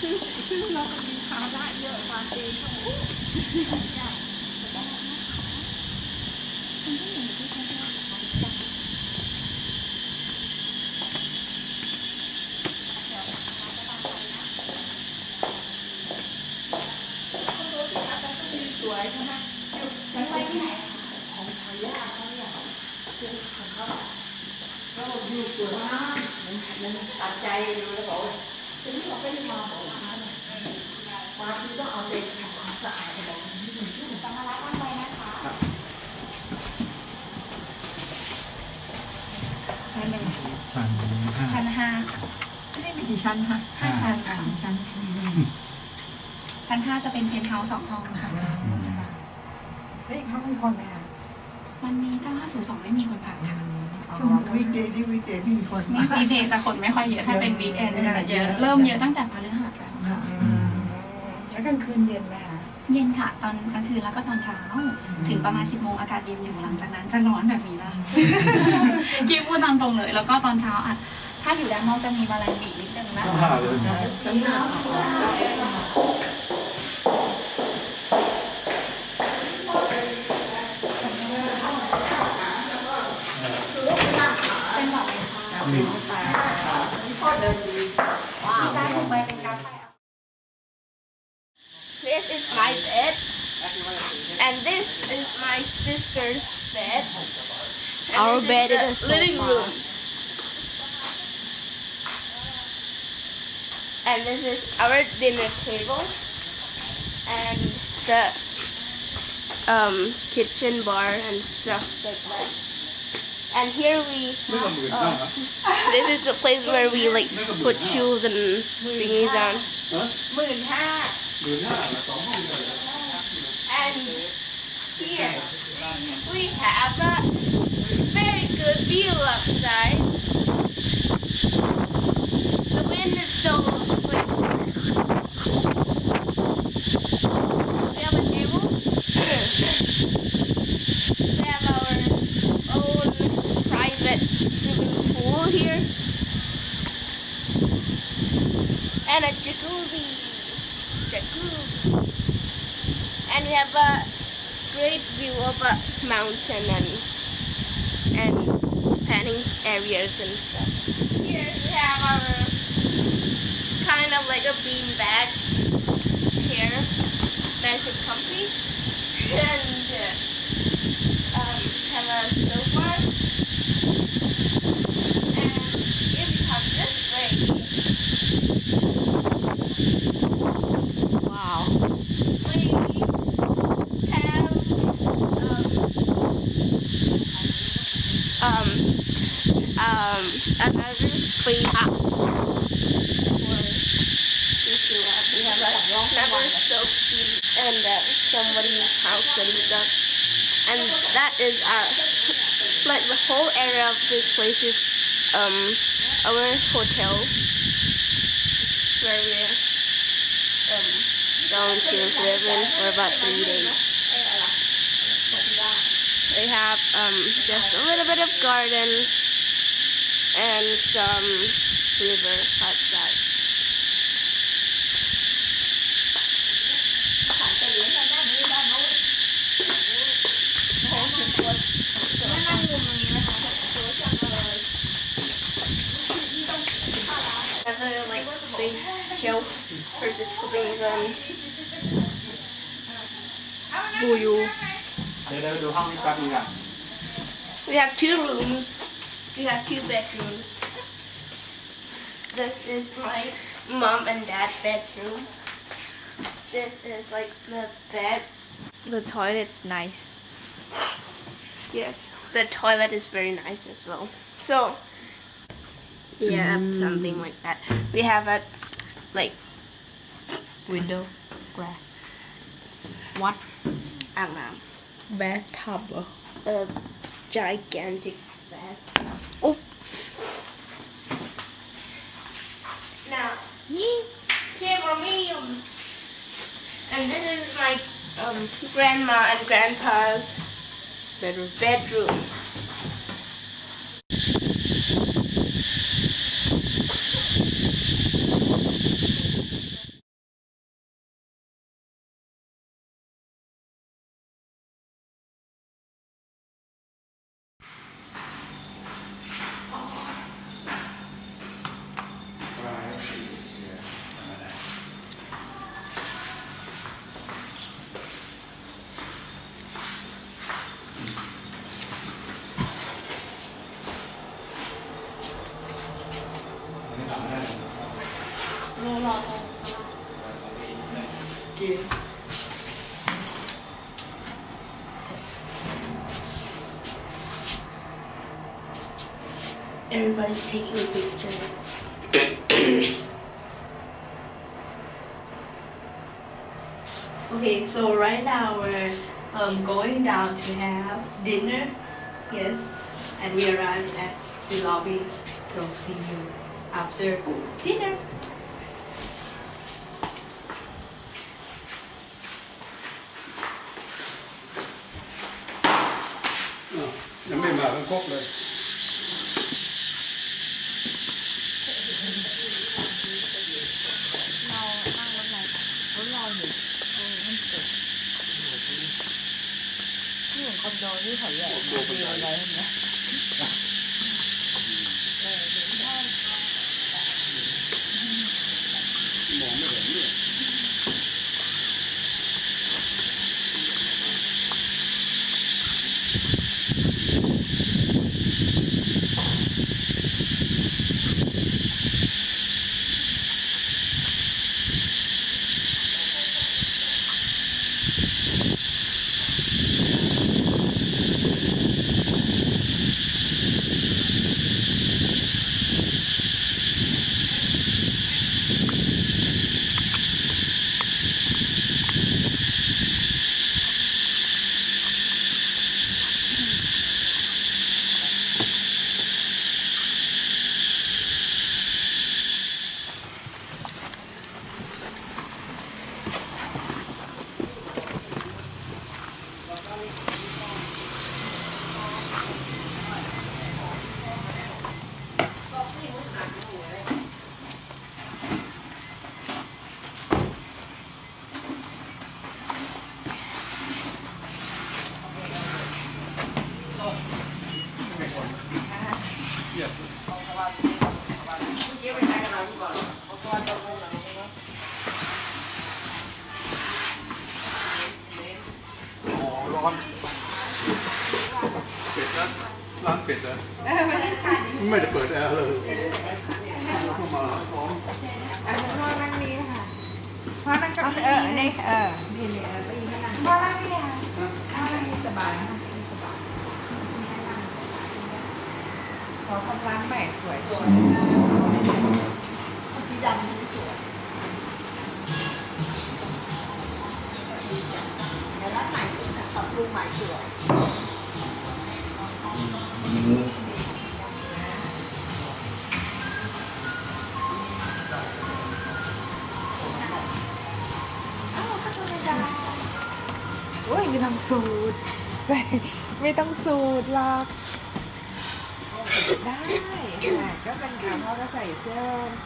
เราก็มีภาระเยอะกว่าเองสวยใช่ไหมซื้อไว้ที่ไหนของไทยย่าเขาเนี่ยซื้อของเขาแล้วดูสวยมากมันตัดใจดูแล้วบอกทีนี้เราไม่ได้มาบอกว่ามาคือต้องเอาไปทำความสะอาดบอกนี่มันชื่อสัมภาระตั้งไว้นะคะชั้นห้าค่ะไม่ได้มีกี่ชั้นคะ5 ชั้นค่ะชั้น 5จะเป็นเพนท์เฮาส์2 ห้องค่ะเฮ้ยเขามีคนไหมคะมันมี9502ไม่มีคนพักค่ะช่วงวีคเดย์ที่วีคเดย์ไม่มีคนไม่วีคเดย์จะคนไม่ค่อยเยอะถ้าเป็นวีคเอนจะเยอะเริ่มเยอะตั้งแต่พฤหัสแล้วค่ะแล้วกลางคืนเย็นไหมคะเย็นค่ะตอนกลางคืนแล้วก็ตอนเช้าถึงประมาณ10 โมงอากาศเย็นอยู่หลังจากนั้นจะร้อนแบบนี้ละกิ๊บพูดตามตรงเลยแล้วก็ตอนเช้าอ่ะถ้าอยู่ด้านนอกจะมีแมลงบีนิดนึงนะเช่นแบบนี้ค่ะพ่อเดินดีที่ได้ลงไปเป็นกาแฟThis is my bed, and this is my sister's bed. And Our this bed is is the a living sofa. room. And this is our dinner table, and the kitchen bar and stuff like that. And here we, this is the place where we like put shoes and thingies on. 15,000 And here we have a very good view outside. The wind is so like we have a table. We have our own private swimming pool here. And a jacuzzi. And we have a great view of a mountain and panning areas and stuff. Here we have our kind of like a bean bag chair, nice and comfy, and have a sofa. And if you come this way, Wow. we have another space for looking at. We have another soap and somebody's house and stuff. And that is like the whole area of this place is our hotel where we're going to live in for about 3 days. We have just a little bit of garden and some river outside. Another like big shelf for the things on. ดูอยู่ เดี๋ยวดูห้องนี้แป๊บนึงอ่ะ We have 2 rooms. We have 2 bedrooms. This is my mom and dad's bedroom. This is like the bed. The toilet's nice Yes, the toilet is very nice as well. So, yeah, something like that. We have a like window glass what I don't know, bathtub a gigantic bed. Oh. Now, he came from me. And this is my grandma and grandpa's bedroom. กิน Everybody taking a picture. Okay, so right now we're going down to have dinner. Yes, and we arrived at the lobby. So see you after dinner. ยังไม่มากันครบเลย คอนโดที่เขาใหญ่มีอะไรเนี่ย มองไม่เห็นเนี่ย ร้อนเป็ดนะร้านเป็ดนะไม่ได้เปิดแอร์เลยเข้ามาร้อน พ่อนั่งนี้ค่ะพ่อนั่งกับนี่นี่นี่ไปยิงกันพ่อนั่งนี่ค่ะพ่อนั่งนี่สบายนะสบายขอทำร้านใหม่สวยสีดำนี่สวยแต่ร้านใหม่สุดนะปรับปรุงใหม่สวยโอ้ยไม่ต้องสูตรไม่ต้องสูตรหรอกได้ค่ะก็เป็นค่ะพ่อก็ใส่เสื้อ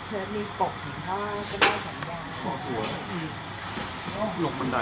เชิ้ตมีปกของพ่อก็ได้แขนยาว หัวลงบันได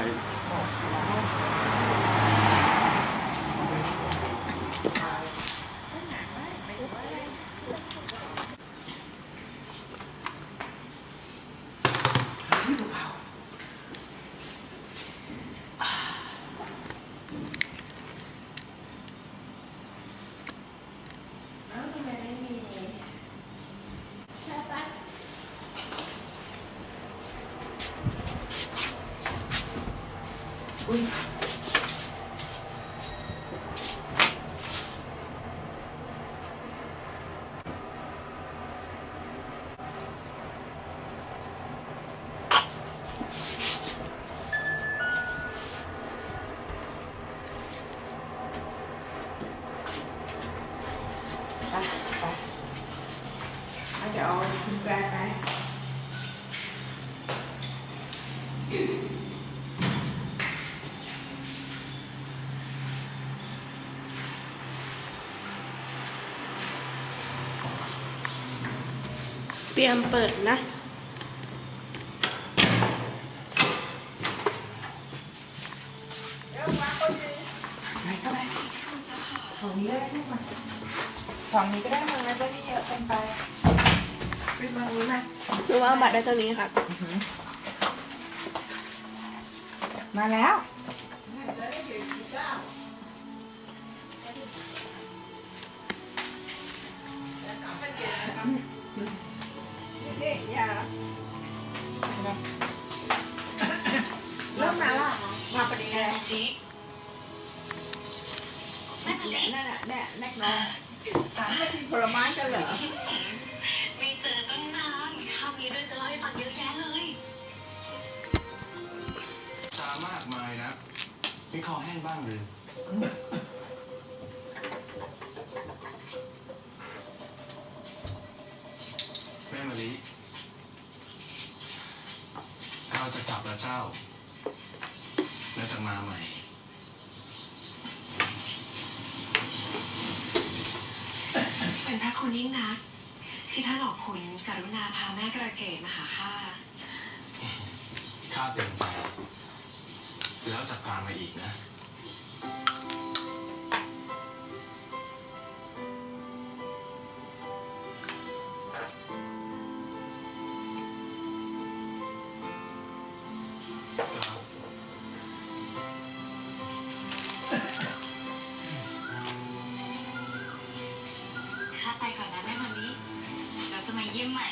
เดี๋ยวเอากุญแจไป เตรียมเปิดนะ ไหนก็ได้ฝั่งนี้ก็ได้ลูกมาฝั่งนี้ก็ได้มึงนะเจ้านี่เยอะเกินไปขึ้นมาอุ้ยมา หรือว่าเอาบัตรได้เท่านี้ครับ มาแล้วนี่อย่า ลิแม่มะลิ นั่นน่ะเนี่ยนักร้องไม่กินผลไม้กันเหรอ ไม่เจอตั้งนานข้าวมีเรื่องจะเล่าให้ฟังเยอะแยะเลย ตามากมายนะมีคอแห้งบ้างหรือแม่มะลิเราจะกลับแล้วเจ้า แล้วจะมาใหม่ เป็นพระคุณยิ่งนักที่ท่านออกคุณกรุณาพาแม่กระเกดมาหาข้า ข้าเต็มใจแล้วจะพามาอีกนะ ข้าไปก่อนนะแม่มะลิเราจะมาเยี่ยมใหม่